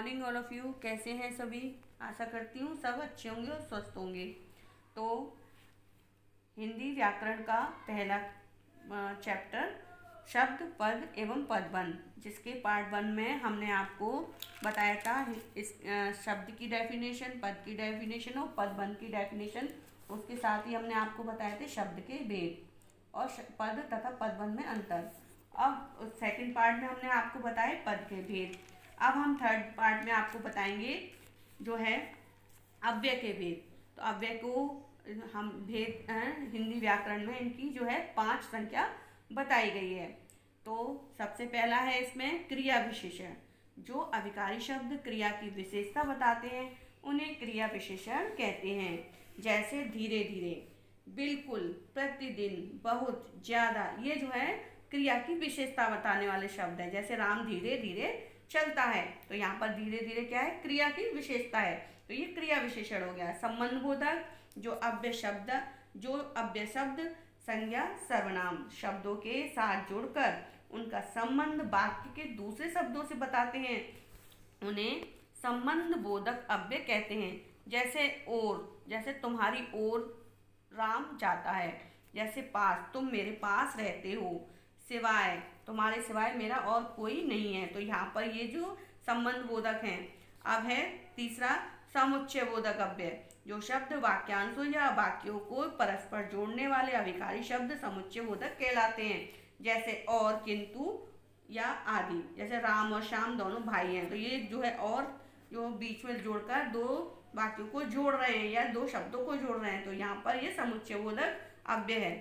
Morning all of you. कैसे हैं सभी? आशा करती हूँ सब अच्छे होंगे और स्वस्थ होंगे। तो हिंदी व्याकरण का पहला चैप्टर शब्द, पद एवं पदबंध, जिसके पार्ट 1 में हमने आपको बताया था इस शब्द की डेफिनेशन, पद की डेफिनेशन और पदबंध की डेफिनेशन। उसके साथ ही हमने आपको बताए थे शब्द के भेद और पद तथा पदबंध में अंतर। अब सेकंड पार्ट में हमने आपको बताए पद के भेद। अब हम थर्ड पार्ट में आपको बताएंगे जो है अव्यय के भेद। तो अव्यय को हम भेद हिंदी व्याकरण में इनकी जो है 5 संख्या बताई गई है। तो सबसे पहला है इसमें क्रिया विशेषण। जो अभिकारी शब्द क्रिया की विशेषता बताते हैं उन्हें क्रिया विशेषण कहते हैं। जैसे धीरे धीरे, बिल्कुल, प्रतिदिन, बहुत, ज्यादा, ये जो है क्रिया की विशेषता बताने वाले शब्द है। जैसे राम धीरे धीरे चलता है, तो यहाँ पर धीरे धीरे क्या है? क्रिया की विशेषता है, तो ये क्रिया विशेषण हो गया। संबंध बोधक, जो अव्यय शब्द संज्ञा सर्वनाम शब्दों के साथ जुड़कर उनका संबंध वाक्य के दूसरे शब्दों से बताते हैं, उन्हें संबंध बोधक अव्यय कहते हैं। जैसे और, जैसे तुम्हारी ओर राम जाता है। जैसे पास, तुम मेरे पास रहते हो। सिवाय, तुम्हारे सिवाय मेरा और कोई नहीं है। तो यहाँ पर ये जो संबंध बोधक हैं। अब है तीसरा समुच्चय बोधक अव्यय। जो शब्द वाक्यांशों या वाक्यों को परस्पर जोड़ने वाले अभिकारी शब्द समुच्चय बोधक कहलाते हैं। जैसे और, किंतु या आदि। जैसे राम और श्याम दोनों भाई हैं, तो ये जो है और जो बीच में जोड़कर 2 वाक्यों को जोड़ रहे हैं या 2 शब्दों को जोड़ रहे हैं, तो यहाँ पर ये समुच्चय बोधक अव्यय है।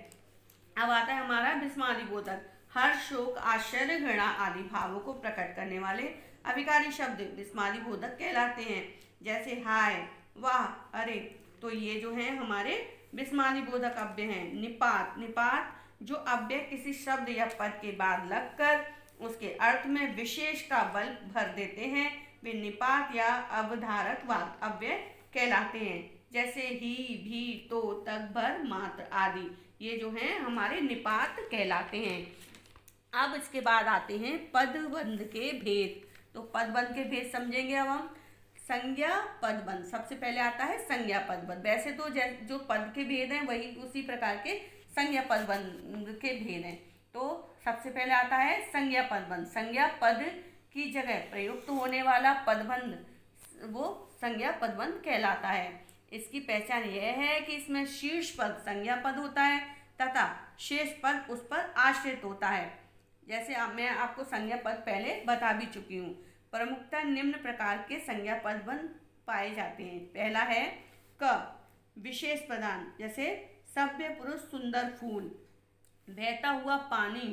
अब आता है हमारा विस्मयादि बोधक। हर्ष, शोक, आश्चर्य, घृणा आदि भावों को प्रकट करने वाले अभिकारी शब्द विस्मयादि बोधक कहलाते हैं। जैसे हाय, वाह, अरे, तो ये जो है हमारे विस्मयादि बोधक अव्यय हैं। निपात, निपात जो अव्यय किसी शब्द या पद के बाद लगकर उसके अर्थ में विशेष का बल भर देते हैं, वे निपात या अवधारक अव्यय कहलाते हैं। जैसे ही, भी, तो, तक, भर, मात्र आदि, ये जो हैं हमारे निपात कहलाते हैं। अब इसके बाद आते हैं पदबंध के भेद। तो पदबंध के भेद समझेंगे अब हम। संज्ञा पदबंध, सबसे पहले आता है संज्ञा पदबंध। वैसे तो जो पद के भेद हैं वही उसी प्रकार के संज्ञा पदबंध के भेद हैं। तो सबसे पहले आता है संज्ञा पदबंध। संज्ञा पद की जगह प्रयुक्त होने वाला पदबंध वो संज्ञा पदबंध कहलाता है। इसकी पहचान यह है कि इसमें शीर्ष पद संज्ञा पद होता है तथा शेष पद उस पर आश्रित होता है। जैसे मैं आपको संज्ञा पद पहले बता भी चुकी हूँ। प्रमुखतः निम्न प्रकार के संज्ञा पदबंध पाए जाते हैं। पहला है क, विशेष पदान। जैसे सभ्य पुरुष, सुंदर फूल, बहता हुआ पानी,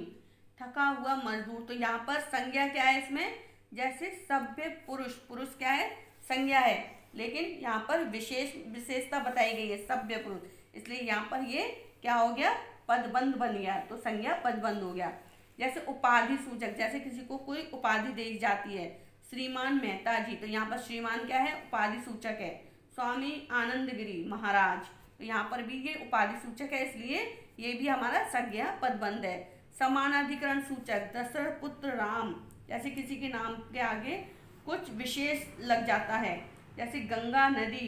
थका हुआ मजदूर। तो यहाँ पर संज्ञा क्या है इसमें? जैसे सभ्य पुरुष, पुरुष क्या है? संज्ञा है, लेकिन यहाँ पर विशेषता बताई गई है सभ्य पुरुष, इसलिए यहाँ पर ये क्या हो गया? पदबंध बन गया, तो संज्ञा पदबंध हो गया। जैसे उपाधि सूचक, जैसे किसी को कोई उपाधि दी जाती है, श्रीमान मेहता जी, तो यहाँ पर श्रीमान क्या है? उपाधि सूचक है। स्वामी आनंदगिरी महाराज, तो यहाँ पर भी ये उपाधि सूचक है, इसलिए ये भी हमारा संज्ञा पदबंध है। समानाधिकरण सूचक, दशरथ पुत्र राम, जैसे किसी के नाम के आगे कुछ विशेष लग जाता है, जैसे गंगा नदी,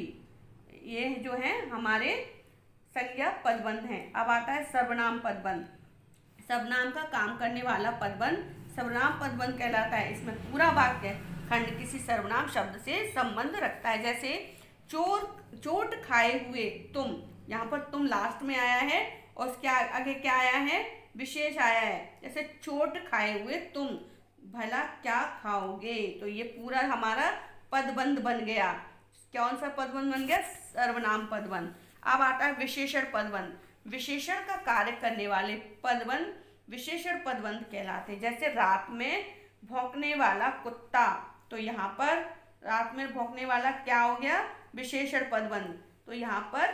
ये जो है हमारे संज्ञा पदबंध हैं। अब आता है सर्वनाम पदबंध। सर्वनाम का काम करने वाला पदबंध सर्वनाम पदबंध कहलाता है। इसमें पूरा वाक्य खंड किसी सर्वनाम शब्द से संबंध रखता है। जैसे चोट खाए हुए तुम, यहाँ पर तुम लास्ट में आया है और उसके आगे क्या आया है? विशेष आया है। जैसे चोट खाए हुए तुम, भला क्या खाओगे, तो ये पूरा हमारा पदबंध बन गया। कौन सा पदबंध बन गया? सर्वनाम पदबंध। अब आता है विशेषण पदबंध। विशेषण का कार्य करने वाले पदबंध विशेषण पदबंध कहलाते हैं। जैसे रात में भौंकने वाला कुत्ता, तो यहाँ पर रात में भौंकने वाला क्या हो गया? विशेषण पदबंध, तो यहाँ पर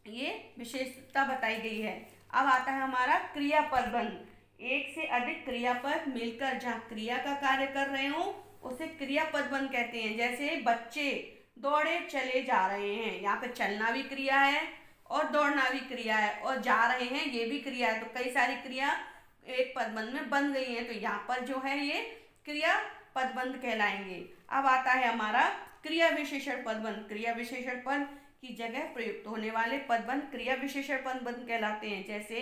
ये विशेषता बताई गई है। अब आता है हमारा क्रिया पदबंध। एक से अधिक क्रियापद मिलकर जहाँ क्रिया का कार्य कर रहे हो उसे क्रिया पदबंध कहते हैं। जैसे बच्चे दौड़े चले जा रहे हैं, यहाँ पे चलना भी क्रिया है और दौड़ना भी क्रिया है और जा रहे हैं ये भी क्रिया है, तो कई सारी क्रिया एक पदबंध में बन गई हैं, तो यहाँ पर जो है ये क्रिया पदबंध कहलाएंगे। अब आता है हमारा क्रिया विशेषण पदबंध। क्रिया विशेषण पद की जगह प्रयुक्त होने वाले पदबंध क्रिया विशेषण पदबंध कहलाते हैं। जैसे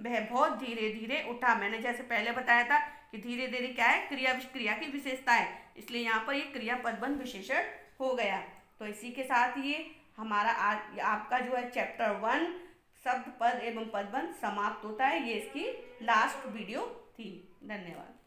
वह बहुत धीरे धीरे उठा, मैंने जैसे पहले बताया था कि धीरे धीरे क्या है, क्रिया की विशेषता है, इसलिए यहाँ पर ये क्रिया पदबंध विशेषण हो गया। तो इसी के साथ ये हमारा आपका जो है चैप्टर 1 शब्द पद एवं पदबंध समाप्त होता है। ये इसकी लास्ट वीडियो थी। धन्यवाद।